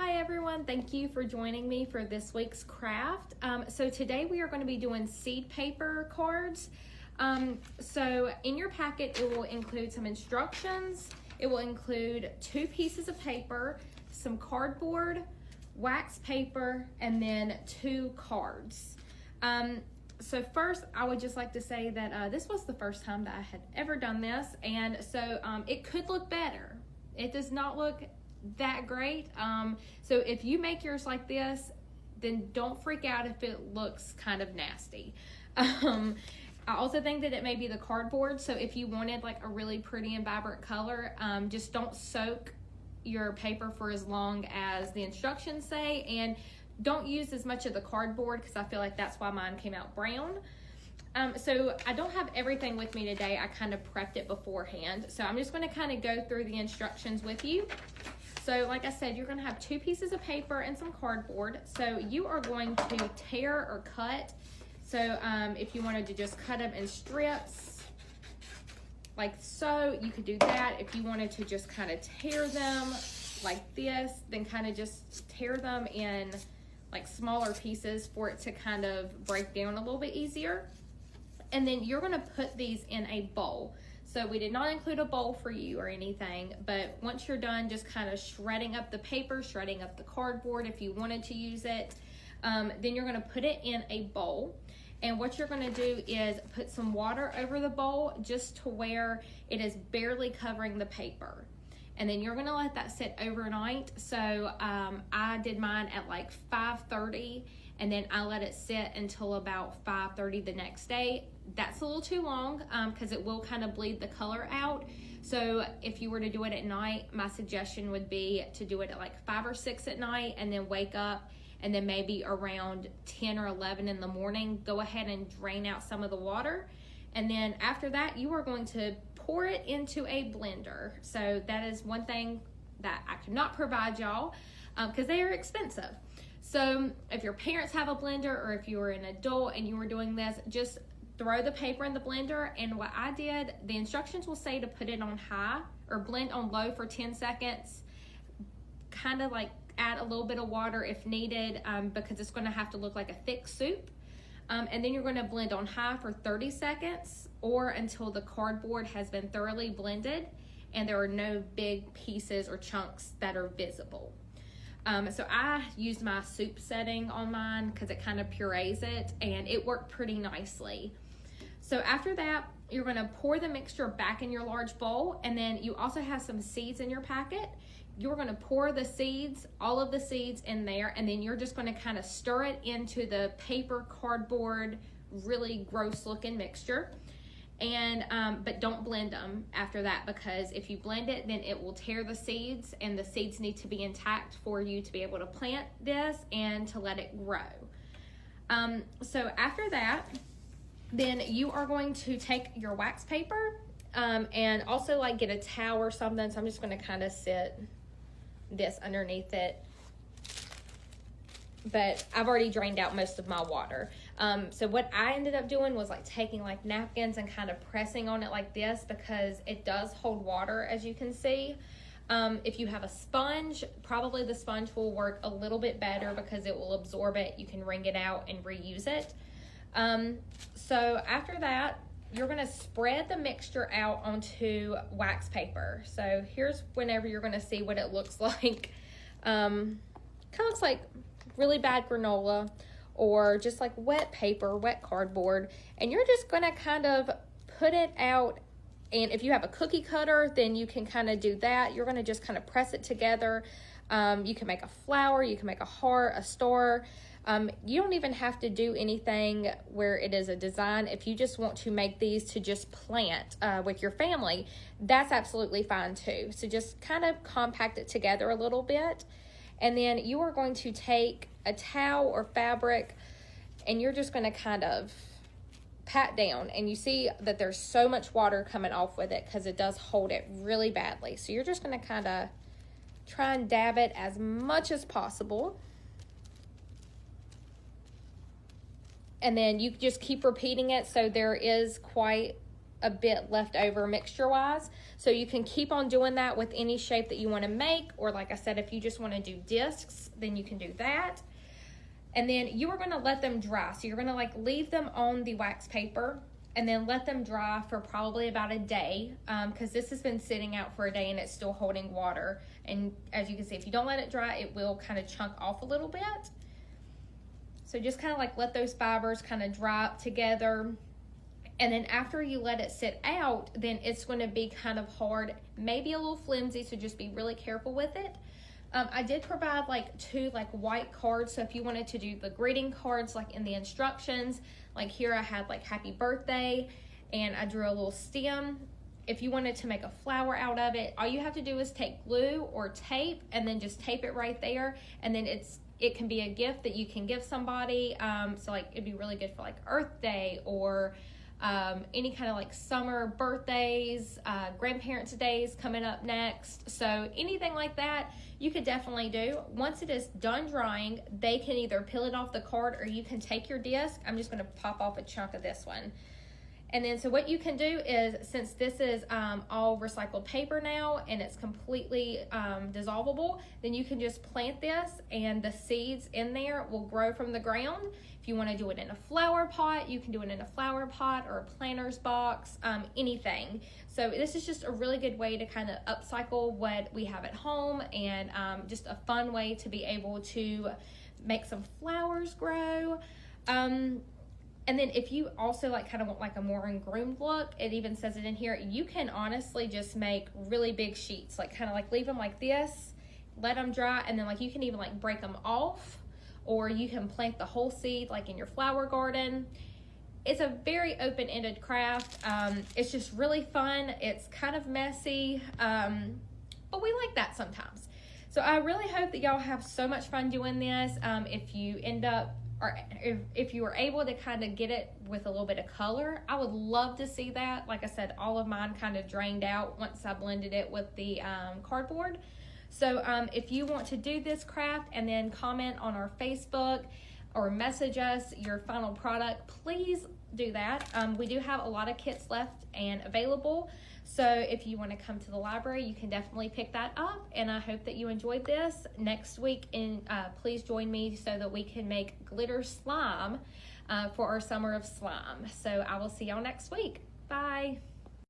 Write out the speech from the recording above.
Hi everyone, thank you for joining me for this week's craft. So today we are going to be doing seed paper cards. So in your packet it will include some instructions, it will include 2 pieces of paper, some cardboard, wax paper, and then 2 cards. So first I would just like to say that this was the first time that I had ever done this, and so it could look better. It does not look that great. So if you make yours like this, then don't freak out if it looks kind of nasty. I also think that it may be the cardboard, so if you wanted like a really pretty and vibrant color, just don't soak your paper for as long as the instructions say, and don't use as much of the cardboard because I feel like that's why mine came out brown. So I don't have everything with me today. I kind of prepped it beforehand, so I'm just going to kind of go through the instructions with you. So like I said, you're going to have 2 pieces of paper and some cardboard. So you are going to tear or cut. So if you wanted to just cut them in strips like so, you could do that. If you wanted to just kind of tear them like this, then kind of just tear them in like smaller pieces for it to kind of break down a little bit easier. And then you're going to put these in a bowl. So we did not include a bowl for you or anything, but once you're done just kind of shredding up the paper, shredding up the cardboard if you wanted to use it, then you're going to put it in a bowl. And what you're going to do is put some water over the bowl just to where it is barely covering the paper. And then you're going to let that sit overnight. So I did mine at like 5:30, and then I let it sit until about 5:30 the next day. That's a little too long because it will kind of bleed the color out. So if you were to do it at night, my suggestion would be to do it at like 5 or 6 at night, and then wake up, and then maybe around 10 or 11 in the morning, go ahead and drain out some of the water. And then after that, you are going to pour it into a blender. So that is one thing that I could not provide y'all because they are expensive. So if your parents have a blender, or if you are an adult and you were doing this, just throw the paper in the blender. And what I did, the instructions will say to put it on high or blend on low for 10 seconds, kind of like add a little bit of water if needed, because it's going to have to look like a thick soup. And then you're going to blend on high for 30 seconds or until the cardboard has been thoroughly blended and there are no big pieces or chunks that are visible. So I used my soup setting on mine because it kind of purees it, and it worked pretty nicely. So after that, you're going to pour the mixture back in your large bowl, and then you also have some seeds in your packet. You're going to pour the seeds, all of the seeds in there, and then you're just going to kind of stir it into the paper, cardboard, really gross looking mixture. And but don't blend them after that, because if you blend it, then it will tear the seeds, and the seeds need to be intact for you to be able to plant this and to let it grow. So after that, then you are going to take your wax paper and also like get a towel or something. So I'm just going to kind of sit this underneath it, but I've already drained out most of my water. So what I ended up doing was like taking like napkins and kind of pressing on it like this, because it does hold water, as you can see. If you have a sponge, probably the sponge will work a little bit better because it will absorb it. You can wring it out and reuse it. So after that, you're going to spread the mixture out onto wax paper. So here's whenever you're going to see what it looks like. Kind of looks like really bad granola, or just like wet paper, wet cardboard. And you're just going to kind of put it out. And if you have a cookie cutter, then you can kind of do that. You're going to just kind of press it together. You can make a flower, you can make a heart, a star. You don't even have to do anything where it is a design. If you just want to make these to just plant with your family, that's absolutely fine too. So just kind of compact it together a little bit. And then you are going to take a towel or fabric, and you're just going to kind of pat down. And you see that there's so much water coming off with it because it does hold it really badly. So you're just going to kind of try and dab it as much as possible. And then you just keep repeating it. So there is quite a bit left over mixture wise. So you can keep on doing that with any shape that you want to make, or like I said, if you just want to do discs, then you can do that. And then you are going to let them dry. So you're going to like leave them on the wax paper and then let them dry for probably about a day, because this has been sitting out for a day and it's still holding water. And as you can see, if you don't let it dry, it will kind of chunk off a little bit. So just kind of like let those fibers kind of dry up together. And then after you let it sit out, then it's going to be kind of hard, maybe a little flimsy, so just be really careful with it. I did provide like 2 like white cards, so if you wanted to do the greeting cards like in the instructions, like here I had like happy birthday and I drew a little stem. If you wanted to make a flower out of it, all you have to do is take glue or tape and then just tape it right there, and then it can be a gift that you can give somebody. So like it'd be really good for like Earth Day or any kind of like summer birthdays, grandparents' days coming up next. So anything like that, you could definitely do. Once it is done drying, they can either peel it off the card or you can take your disc. I'm just going to pop off a chunk of this one. And then so what you can do is, since this is all recycled paper now and it's completely dissolvable, then you can just plant this and the seeds in there will grow from the ground. If you want to do it in a flower pot, you can do it in a flower pot or a planter's box, anything. So this is just a really good way to kind of upcycle what we have at home, and just a fun way to be able to make some flowers grow. And then if you also like kind of want like a more groomed look, it even says it in here, you can honestly just make really big sheets, like kind of like leave them like this, let them dry, and then like you can even like break them off, or you can plant the whole seed like in your flower garden. It's a very open-ended craft. It's just really fun. It's kind of messy, but we like that sometimes. So I really hope that y'all have so much fun doing this. If you end up, or if you were able to kind of get it with a little bit of color, I would love to see that. Like I said, all of mine kind of drained out once I blended it with the cardboard. So if you want to do this craft and then comment on our Facebook or message us your final product, please do that. We do have a lot of kits left and available. So if you want to come to the library, you can definitely pick that up. And I hope that you enjoyed this. Next week, please join me so that we can make glitter slime for our summer of slime. So I will see y'all next week. Bye.